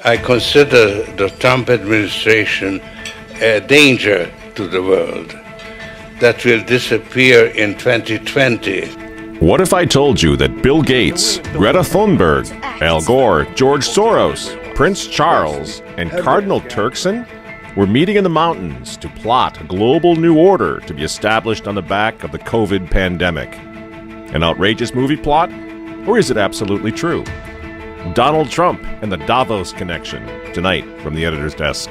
I consider the Trump administration a danger to the world that will disappear in 2020. What if I told you that Bill Gates, Greta Thunberg, Al Gore, George Soros, Prince Charles, and Cardinal Turkson were meeting in the mountains to plot a global new order to be established on the back of the COVID pandemic? An outrageous movie plot? Or is it absolutely true? Donald Trump and the Davos connection, tonight from the editor's desk.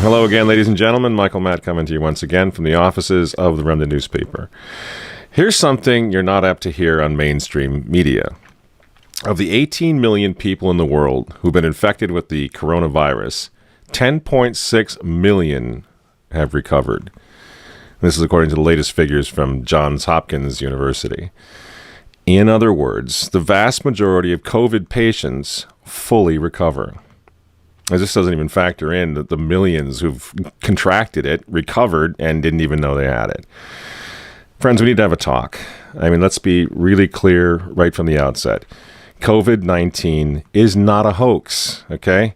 Hello again, ladies and gentlemen. Michael Matt coming to you once again from the offices of the Remnant newspaper. Here's something you're not apt to hear on mainstream media. Of the 18 million people in the world who've been infected with the coronavirus, 10.6 million have recovered. This is according to the latest figures from Johns Hopkins University. In other words, the vast majority of COVID patients fully recover. As this doesn't even factor in the millions who've contracted it, recovered, and didn't even know they had it. Friends, we need to have a talk. I mean, let's be really clear right from the outset. COVID-19 is not a hoax, okay?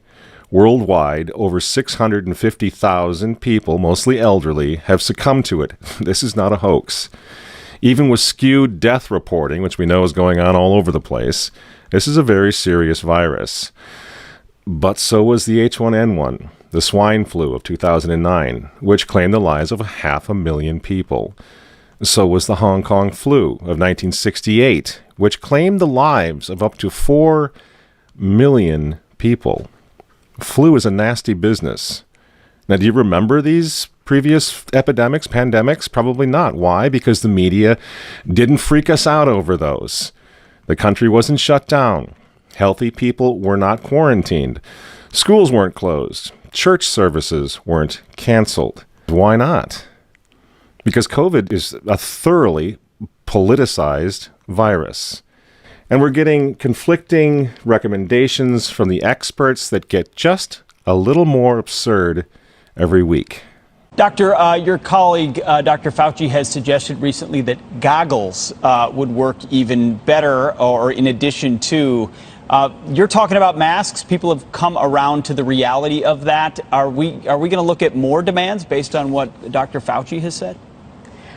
Worldwide, over 650,000 people, mostly elderly, have succumbed to it. This is not a hoax. Even with skewed death reporting, which we know is going on all over the place, this is a very serious virus. But so was the H1N1, the swine flu of 2009, which claimed the lives of 500,000 people. So was the Hong Kong flu of 1968, which claimed the lives of up to 4 million people. Flu is a nasty business. Now, do you remember these previous epidemics, pandemics? Probably not. Why? Because the media didn't freak us out over those. The country wasn't shut down. Healthy people were not quarantined. Schools weren't closed. Church services weren't canceled. Why not? Because COVID is a thoroughly politicized virus. And we're getting conflicting recommendations from the experts that get just a little more absurd every week. Doctor, your colleague, Dr. Fauci, has suggested recently that goggles would work even better, or in addition to. You're talking about masks. People have come around to the reality of that. Are we going to look at more demands based on what Dr. Fauci has said?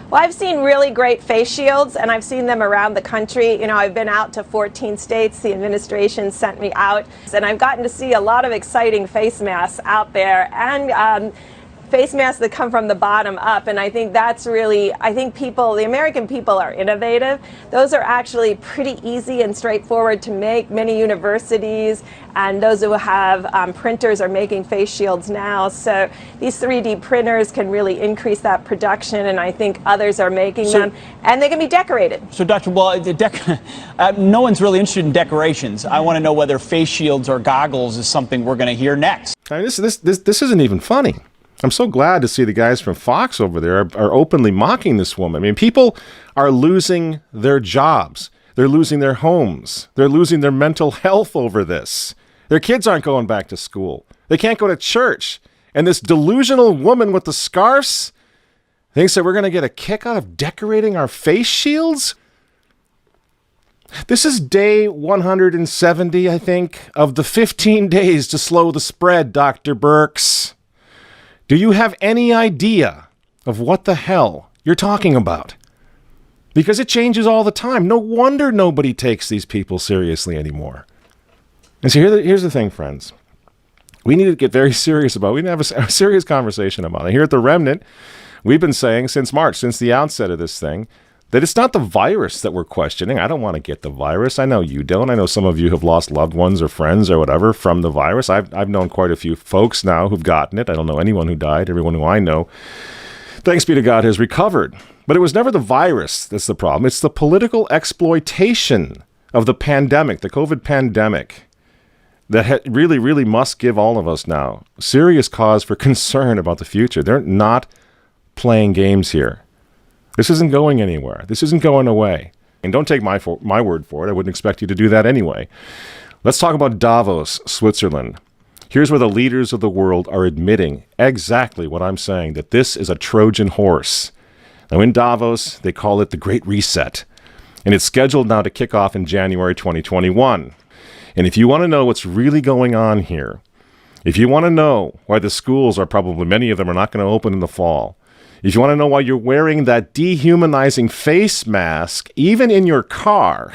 Well, I've seen really great face shields, and I've seen them around the country. You know, I've been out to 14 states. The administration sent me out, and I've gotten to see a lot of exciting face masks out there, and face masks that come from the bottom up. And I think that's really, the American people are innovative. Those are actually pretty easy and straightforward to make. Many universities and those who have printers are making face shields now. So these 3D printers can really increase that production, and I think others are making them, and they can be decorated. So, Dr. Well, no one's really interested in decorations. I want to know whether face shields or goggles is something we're going to hear next. I mean, this isn't even funny. I'm so glad to see the guys from Fox over there are openly mocking this woman. I mean, people are losing their jobs. They're losing their homes. They're losing their mental health over this. Their kids aren't going back to school. They can't go to church. And this delusional woman with the scarves thinks that we're going to get a kick out of decorating our face shields? This is day 170, I think, of the 15 days to slow the spread, Dr. Birx. Do you have any idea of what the hell you're talking about? Because it changes all the time. No wonder nobody takes these people seriously anymore. And so here's the thing, friends. We need to get very serious about it. We need to have a serious conversation about it. Here at The Remnant, we've been saying since March, since the outset of this thing, that it's not the virus that we're questioning. I don't want to get the virus. I know you don't. I know some of you have lost loved ones or friends or whatever from the virus. I've known quite a few folks now who've gotten it. I don't know anyone who died. Everyone who I know, thanks be to God, has recovered. But it was never the virus that's the problem. It's the political exploitation of the pandemic, the COVID pandemic, that really, really must give all of us now serious cause for concern about the future. They're not playing games here. This isn't going anywhere. This isn't going away. And don't take my word for it. I wouldn't expect you to do that anyway. Let's talk about Davos, Switzerland. Here's where the leaders of the world are admitting exactly what I'm saying, that this is a Trojan horse. Now, in Davos, they call it the Great Reset, and it's scheduled now to kick off in January 2021. And if you want to know what's really going on here, if you want to know why the schools are probably, many of them are not going to open in the fall, if you want to know why you're wearing that dehumanizing face mask, even in your car,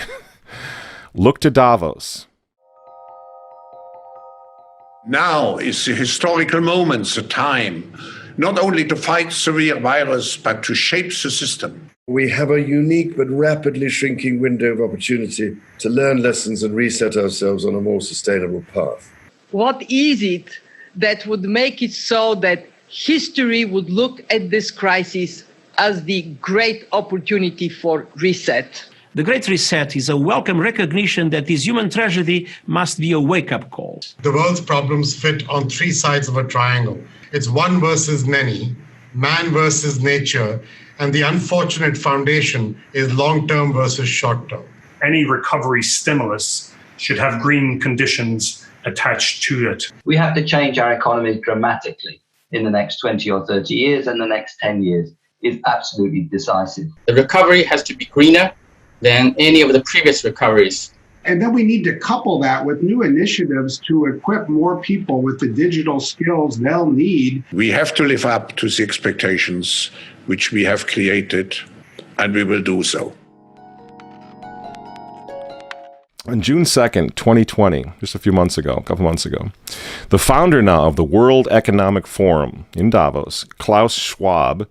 look to Davos. Now is the historical moment, the time, not only to fight severe virus, but to shape the system. We have a unique but rapidly shrinking window of opportunity to learn lessons and reset ourselves on a more sustainable path. What is it that would make it so that history would look at this crisis as the great opportunity for reset? The Great Reset is a welcome recognition that this human tragedy must be a wake-up call. The world's problems fit on three sides of a triangle. It's one versus many, man versus nature, and the unfortunate foundation is long-term versus short-term. Any recovery stimulus should have green conditions attached to it. We have to change our economy dramatically in the next 20 or 30 years, and the next 10 years is absolutely decisive. The recovery has to be greener than any of the previous recoveries. And then we need to couple that with new initiatives to equip more people with the digital skills they'll need. We have to live up to the expectations which we have created, and we will do so. On June 2nd, 2020, just a couple months ago, the founder now of the World Economic Forum in Davos, Klaus Schwab,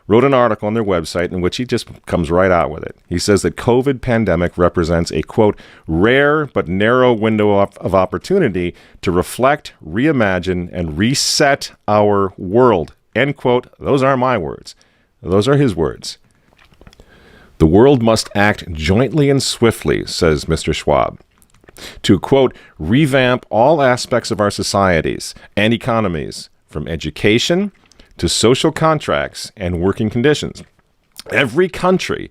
wrote an article on their website in which he just comes right out with it. He says that COVID pandemic represents a, quote, rare but narrow window of opportunity to reflect, reimagine, and reset our world, end quote. Those aren't my words. Those are his words. The world must act jointly and swiftly, says Mr. Schwab, to, quote, revamp all aspects of our societies and economies, from education to social contracts and working conditions. Every country,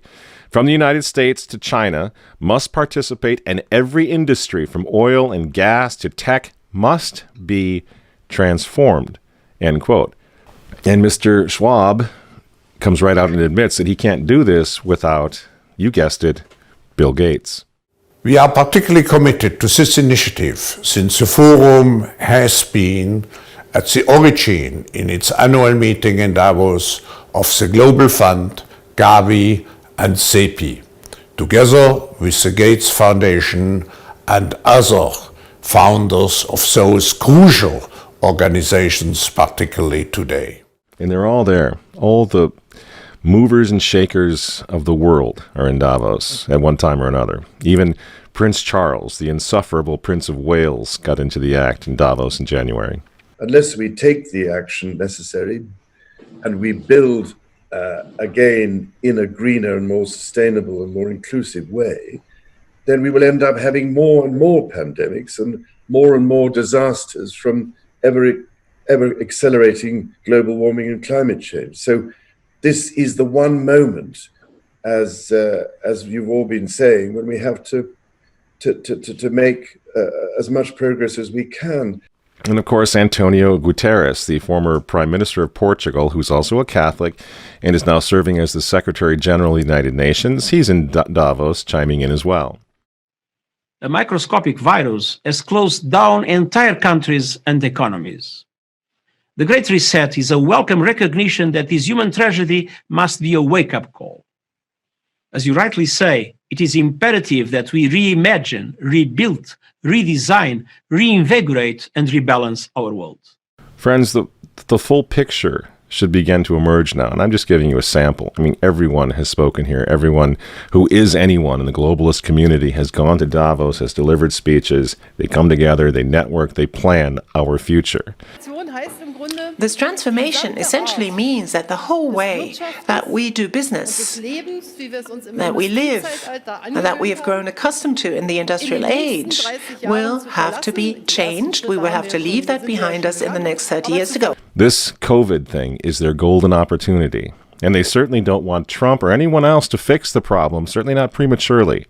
from the United States to China, must participate, and every industry, from oil and gas to tech, must be transformed, end quote. And Mr. Schwab comes right out and admits that he can't do this without, you guessed it, Bill Gates. We are particularly committed to this initiative since the Forum has been at the origin in its annual meeting in Davos of the Global Fund, Gavi and CEPI, together with the Gates Foundation and other founders of those crucial organizations, particularly today. And they're all there. All the movers and shakers of the world are in Davos at one time or another. Even Prince Charles, the insufferable Prince of Wales, got into the act in Davos in January. Unless we take the action necessary and we build again in a greener and more sustainable and more inclusive way, then we will end up having more and more pandemics and more disasters from ever accelerating global warming and climate change. So this is the one moment, as you've all been saying, when we have to make as much progress as we can. And of course, Antonio Guterres, the former Prime Minister of Portugal, who's also a Catholic and is now serving as the Secretary General of the United Nations, he's in Davos chiming in as well. A microscopic virus has closed down entire countries and economies. The Great Reset is a welcome recognition that this human tragedy must be a wake-up call. As you rightly say, it is imperative that we reimagine, rebuild, redesign, reinvigorate, and rebalance our world. Friends, the full picture should begin to emerge now, and I'm just giving you a sample. I mean, everyone has spoken here. Everyone who is anyone in the globalist community has gone to Davos, has delivered speeches. They come together, they network, they plan our future. This transformation essentially means that the whole way that we do business, that we live, and that we have grown accustomed to in the industrial age, will have to be changed. We will have to leave that behind us in the next 30 years to go. This COVID thing is their golden opportunity, and they certainly don't want Trump or anyone else to fix the problem, certainly not prematurely.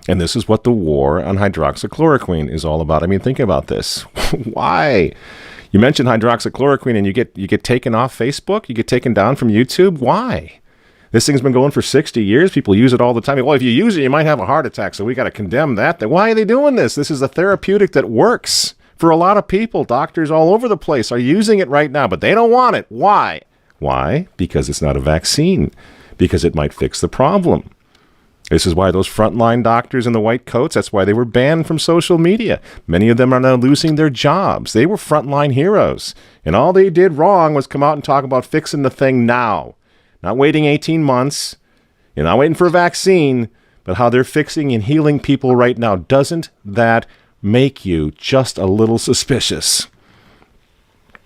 And this is what the war on hydroxychloroquine is all about. I mean, think about this. Why? You mention hydroxychloroquine and you get taken off Facebook? You get taken down from YouTube? Why? This thing's been going for 60 years. People use it all the time. Well, if you use it, you might have a heart attack, so we got to condemn that. Why are they doing this? This is a therapeutic that works for a lot of people. Doctors all over the place are using it right now, but they don't want it. Why? Why? Because it's not a vaccine. Because it might fix the problem. This is why those frontline doctors in the white coats, that's why they were banned from social media. Many of them are now losing their jobs. They were frontline heroes. And all they did wrong was come out and talk about fixing the thing now. Not waiting 18 months. You're not waiting for a vaccine. But how they're fixing and healing people right now. Doesn't that make you just a little suspicious?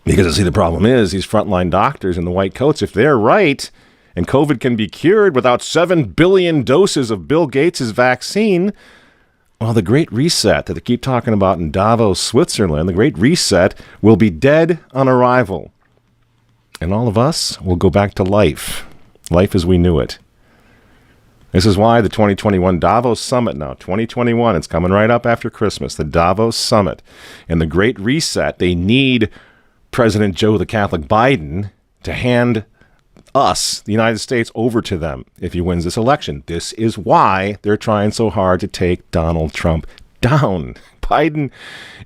Because, see, the problem is these frontline doctors in the white coats, if they're right, and COVID can be cured without 7 billion doses of Bill Gates' vaccine, well, the Great Reset that they keep talking about in Davos, Switzerland, the Great Reset will be dead on arrival. And all of us will go back to life as we knew it. This is why the 2021 Davos Summit now, 2021, it's coming right up after Christmas, the Davos Summit. And the Great Reset, they need President Joe the Catholic Biden to hand us, the United States, over to them if he wins this election. This is why they're trying so hard to take Donald Trump down. Biden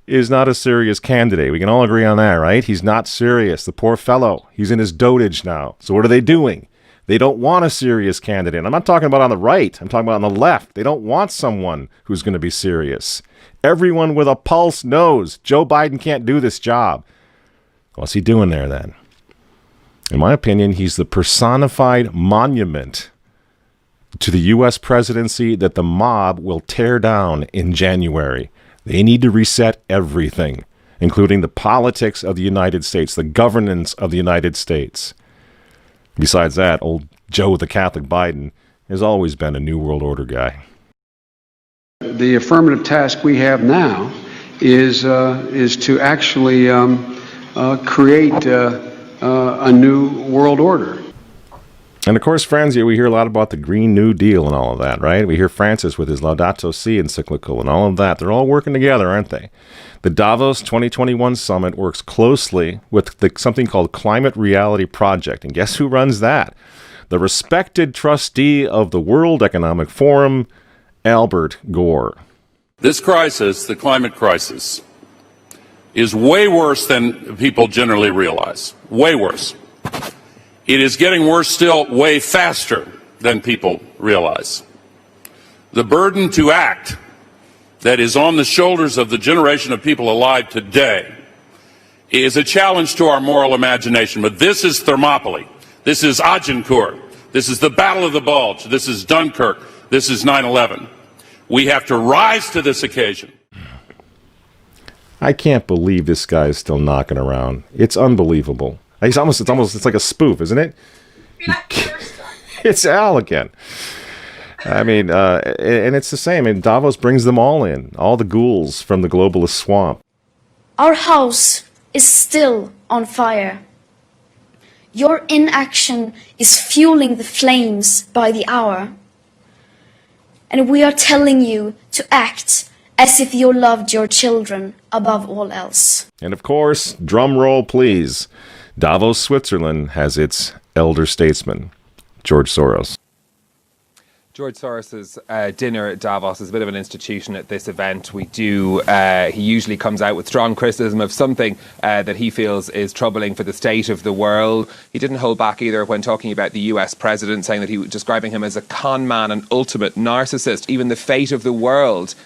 is not a serious candidate. We can all agree on that, right? He's not serious. The poor fellow. He's in his dotage now. So what are they doing? They don't want a serious candidate. I'm not talking about on the right. I'm talking about on the left. They don't want someone who's going to be serious. Everyone with a pulse knows Joe Biden can't do this job. What's he doing there then? In my opinion, he's the personified monument to the U.S. presidency that the mob will tear down in January. They need to reset everything, including the politics of the United States, the governance of the United States. Besides that, old Joe the Catholic Biden has always been a New World Order guy. The affirmative task we have now is to actually create a new world order. And of course, friends, we hear a lot about the Green New Deal and all of that, right? We hear Francis with his Laudato Si encyclical and all of that. They're all working together, aren't they? The Davos 2021 Summit works closely with something called Climate Reality Project. And guess who runs that? The respected trustee of the World Economic Forum, Albert Gore. This crisis, the climate crisis, is way worse than people generally realize. Way worse. It is getting worse still way faster than people realize. The burden to act that is on the shoulders of the generation of people alive today is a challenge to our moral imagination. But this is Thermopylae. This is Agincourt. This is the Battle of the Bulge. This is Dunkirk. This is 9/11. We have to rise to this occasion. I can't believe this guy is still knocking around. It's unbelievable. It's like a spoof, isn't it? It's Al again. I mean, and it's the same. And Davos brings them all in, all the ghouls from the globalist swamp. Our house is still on fire. Your inaction is fueling the flames by the hour. And we are telling you to act as if you loved your children above all else. And of course, drum roll please, Davos, Switzerland has its elder statesman, George Soros. George Soros's dinner at Davos is a bit of an institution at this event. He usually comes out with strong criticism of something that he feels is troubling for the state of the world. He didn't hold back either when talking about the US president, saying that he was describing him as a con man and ultimate narcissist. Even the fate of the world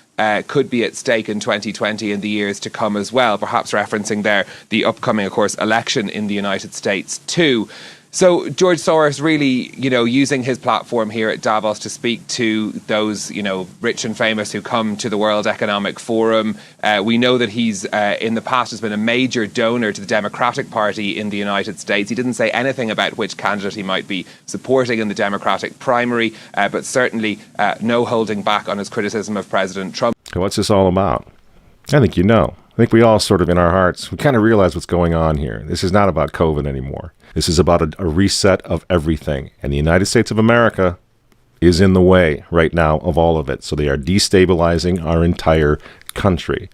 could be at stake in 2020 and the years to come as well, perhaps referencing there the upcoming, of course, election in the United States too. So George Soros really, using his platform here at Davos to speak to those, rich and famous who come to the World Economic Forum. We know that he's, in the past, has been a major donor to the Democratic Party in the United States. He didn't say anything about which candidate he might be supporting in the Democratic primary, but certainly no holding back on his criticism of President Trump. What's this all about? I think you know. I think we all sort of in our hearts, we kind of realize what's going on here. This is not about COVID anymore. This is about a reset of everything. And the United States of America is in the way right now of all of it. So they are destabilizing our entire country.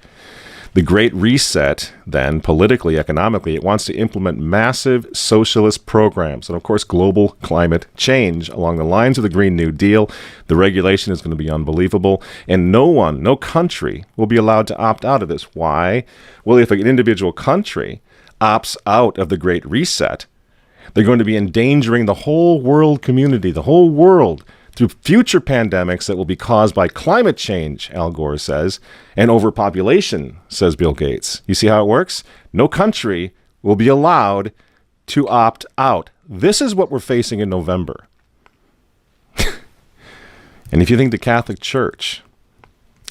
The Great Reset, then, politically, economically, it wants to implement massive socialist programs and, of course, global climate change along the lines of the Green New Deal. The regulation is going to be unbelievable, and no country will be allowed to opt out of this. Why? Well, if an individual country opts out of the Great Reset, they're going to be endangering the whole world community, the whole world, through future pandemics that will be caused by climate change, Al Gore says, and overpopulation, says Bill Gates. You see how it works? No country will be allowed to opt out. This is what we're facing in November. And if you think the Catholic Church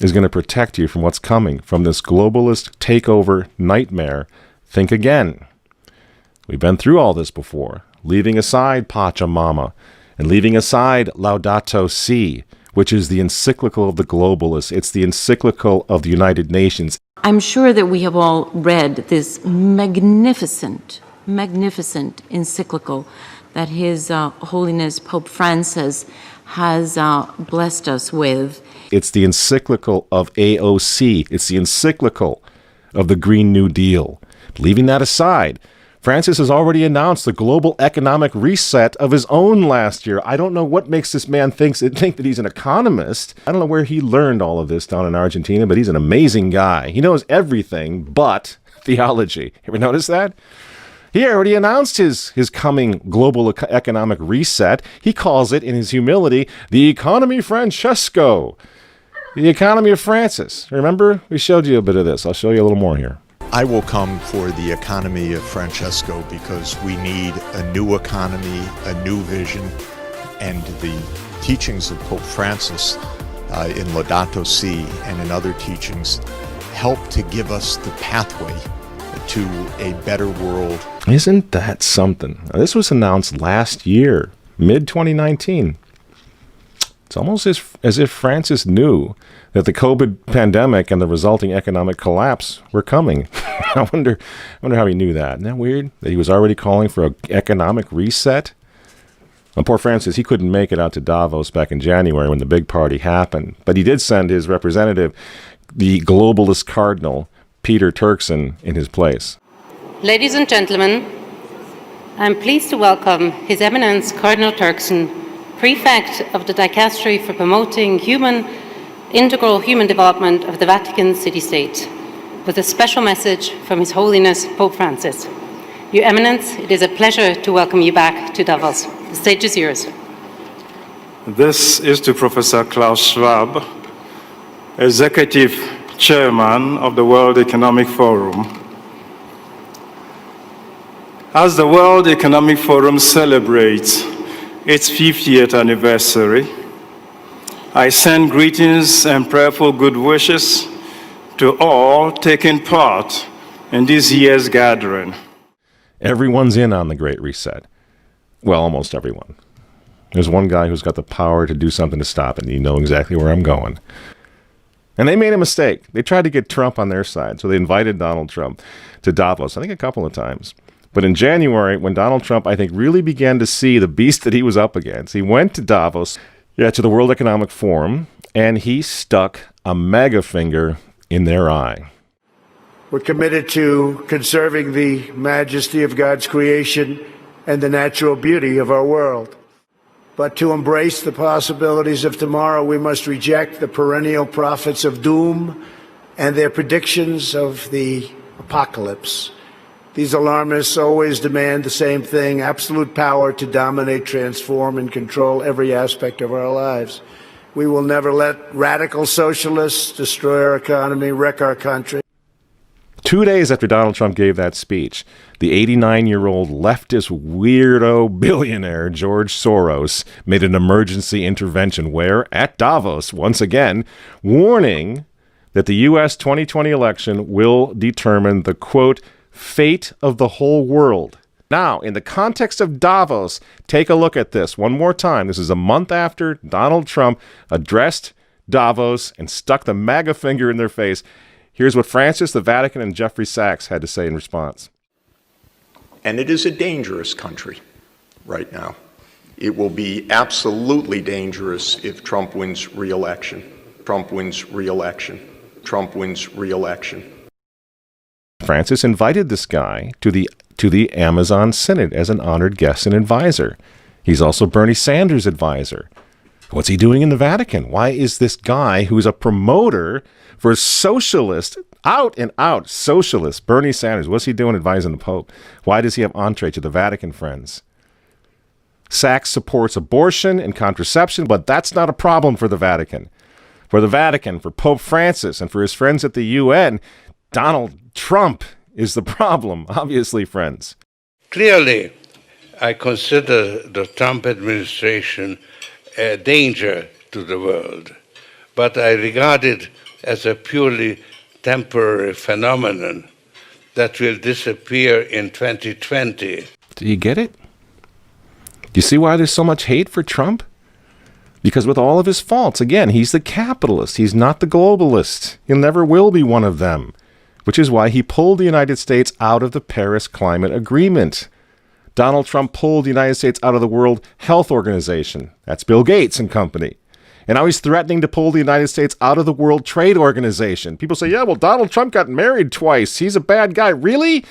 is going to protect you from what's coming, from this globalist takeover nightmare, think again. We've been through all this before, leaving aside Pachamama, and leaving aside Laudato Si, which is the encyclical of the globalists. It's the encyclical of the United Nations. I'm sure that we have all read this magnificent encyclical that His Holiness Pope Francis has blessed us with. It's the encyclical of AOC. It's the encyclical of the Green New Deal. Leaving that aside, Francis has already announced the global economic reset of his own last year. I don't know what makes this man think that he's an economist. I don't know where he learned all of this down in Argentina, but he's an amazing guy. He knows everything but theology. Ever notice that? He already announced his coming global economic reset. He calls it, in his humility, the Economy Francesco. The economy of Francis. Remember? We showed you a bit of this. I'll show you a little more here. I will come for the economy of Francesco because we need a new economy, a new vision, and the teachings of Pope Francis in Laudato Si and in other teachings help to give us the pathway to a better world. Isn't that something? Now, this was announced last year, mid-2019. It's almost as if Francis knew that the COVID pandemic and the resulting economic collapse were coming. I wonder how he knew that. Isn't that weird? That he was already calling for an economic reset? Well, poor Francis, he couldn't make it out to Davos back in January when the big party happened. But he did send his representative, the globalist cardinal, Peter Turkson, in his place. Ladies and gentlemen, I'm pleased to welcome His Eminence Cardinal Turkson, Prefect of the Dicastery for Promoting Integral Human Development of the Vatican City-State, with a special message from His Holiness Pope Francis. Your Eminence, it is a pleasure to welcome you back to Davos. The stage is yours. This is to Professor Klaus Schwab, Executive Chairman of the World Economic Forum. As the World Economic Forum celebrates its 50th anniversary, I send greetings and prayerful good wishes to all taking part in this year's gathering. Everyone's in on the Great Reset. Well, almost everyone. There's one guy who's got the power to do something to stop it, and you know exactly where I'm going. And they made a mistake. They tried to get Trump on their side, so they invited Donald Trump to Davos, I think a couple of times. But in January, when Donald Trump, I think, really began to see the beast that he was up against, he went to Davos, to the World Economic Forum, and he stuck a mega finger in their eye. We're committed to conserving the majesty of God's creation and the natural beauty of our world. But to embrace the possibilities of tomorrow, we must reject the perennial prophets of doom and their predictions of the apocalypse. These alarmists always demand the same thing: absolute power to dominate, transform, and control every aspect of our lives. We will never let radical socialists destroy our economy, wreck our country. 2 days after Donald Trump gave that speech, the 89-year-old leftist weirdo billionaire George Soros made an emergency intervention where, at Davos, once again, warning that the U.S. 2020 election will determine the, quote, fate of the whole world. Now, in the context of Davos, take a look at this one more time. This is a month after Donald Trump addressed Davos and stuck the MAGA finger in their face. Here's what Francis, the Vatican, and Jeffrey Sachs had to say in response. And it is a dangerous country right now. It will be absolutely dangerous if Trump wins re-election. Trump wins re-election. Trump wins re-election. Francis invited this guy to the Amazon Synod as an honored guest and advisor. He's also Bernie Sanders' advisor. What's he doing in the Vatican? Why is this guy who's a promoter for socialist, out and out socialist, Bernie Sanders, what's he doing advising the Pope? Why does he have entree to the Vatican, friends? Sachs supports abortion and contraception, but that's not a problem for the Vatican. For the Vatican, for Pope Francis, and for his friends at the UN, Donald Trump is the problem, obviously, friends. Clearly, I consider the Trump administration a danger to the world, but I regard it as a purely temporary phenomenon that will disappear in 2020. Do you get it? Do you see why there's so much hate for Trump? Because with all of his faults, again, he's the capitalist. He's not the globalist. He never will be one of them, which is why he pulled the United States out of the Paris Climate Agreement. Donald Trump pulled the United States out of the World Health Organization. That's Bill Gates and company. And now he's threatening to pull the United States out of the World Trade Organization. People say, yeah, well, Donald Trump got married twice. He's a bad guy. Really?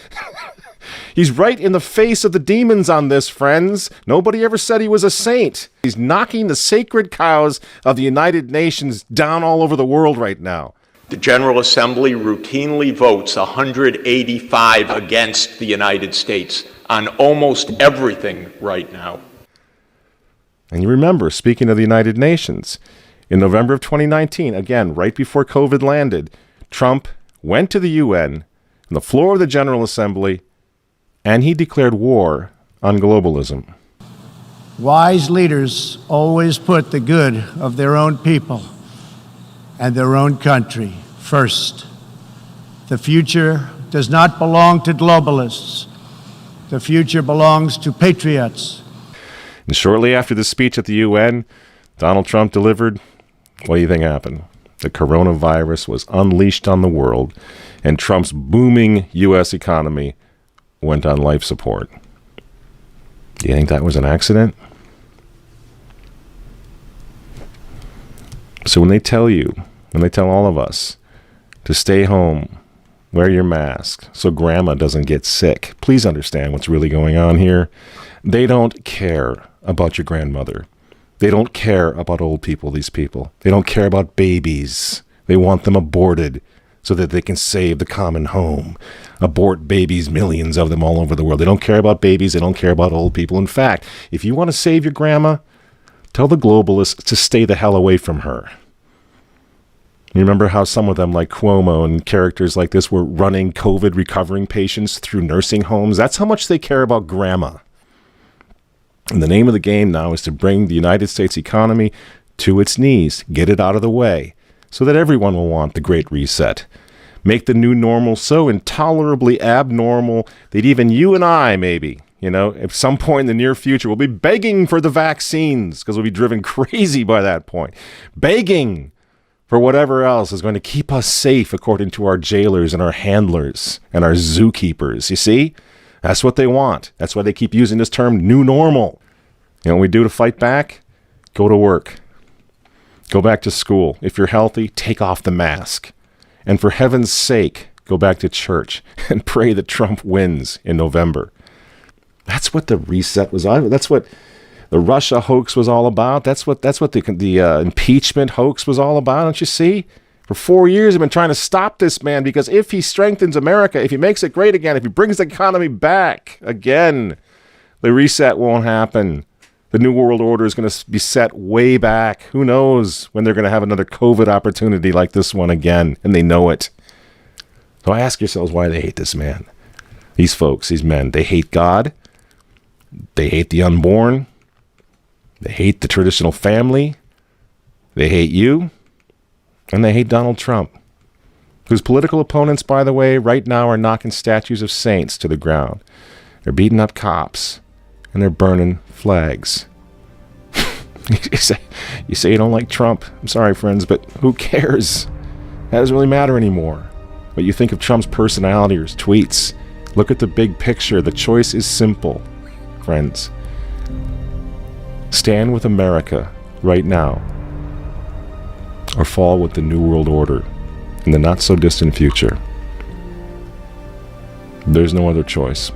He's right in the face of the demons on this, friends. Nobody ever said he was a saint. He's knocking the sacred cows of the United Nations down all over the world right now. The General Assembly routinely votes 185 against the United States on almost everything right now. And you remember, speaking of the United Nations, in November of 2019, again, right before COVID landed, Trump went to the UN on the floor of the General Assembly, and he declared war on globalism. Wise leaders always put the good of their own people and their own country first. The future does not belong to globalists. The future belongs to patriots. And shortly after the speech at the UN, Donald Trump delivered, what do you think happened? The coronavirus was unleashed on the world, and Trump's booming U.S. economy went on life support. Do you think that was an accident? So when they tell all of us to stay home, wear your mask so grandma doesn't get sick, please understand what's really going on here. They don't care about your grandmother. They don't care about old people, these people. They don't care about babies. They want them aborted so that they can save the common home. Abort babies, millions of them all over the world. They don't care about babies. They don't care about old people. In fact, if you want to save your grandma, tell the globalists to stay the hell away from her. You remember how some of them, like Cuomo and characters like this, were running COVID recovering patients through nursing homes? That's how much they care about grandma. And the name of the game now is to bring the United States economy to its knees, get it out of the way, so that everyone will want the Great Reset. Make the new normal so intolerably abnormal that even you and I, maybe, at some point in the near future, will be begging for the vaccines because we'll be driven crazy by that point. Begging for whatever else is going to keep us safe according to our jailers and our handlers and our zookeepers. You see? That's what they want. That's why they keep using this term, new normal. You know what we do to fight back? Go to work. Go back to school. If you're healthy, take off the mask. And for heaven's sake, go back to church and pray that Trump wins in November. That's what the reset was all about. That's what the Russia hoax was all about. That's what the impeachment hoax was all about. Don't you see? For 4 years, I've been trying to stop this man because if he strengthens America, if he makes it great again, if he brings the economy back again, the reset won't happen. The New World Order is going to be set way back. Who knows when they're going to have another COVID opportunity like this one again, and they know it. So ask yourselves why they hate this man. These folks, these men, they hate God. They hate the unborn. They hate the traditional family. They hate you. And they hate Donald Trump, whose political opponents, by the way, right now are knocking statues of saints to the ground. They're beating up cops, and they're burning flags. You say you don't like Trump. I'm sorry, friends, but who cares? That doesn't really matter anymore. What you think of Trump's personality or his tweets. Look at the big picture. The choice is simple, friends. Stand with America right now, or fall with the New World Order in the not-so-distant future. There's no other choice.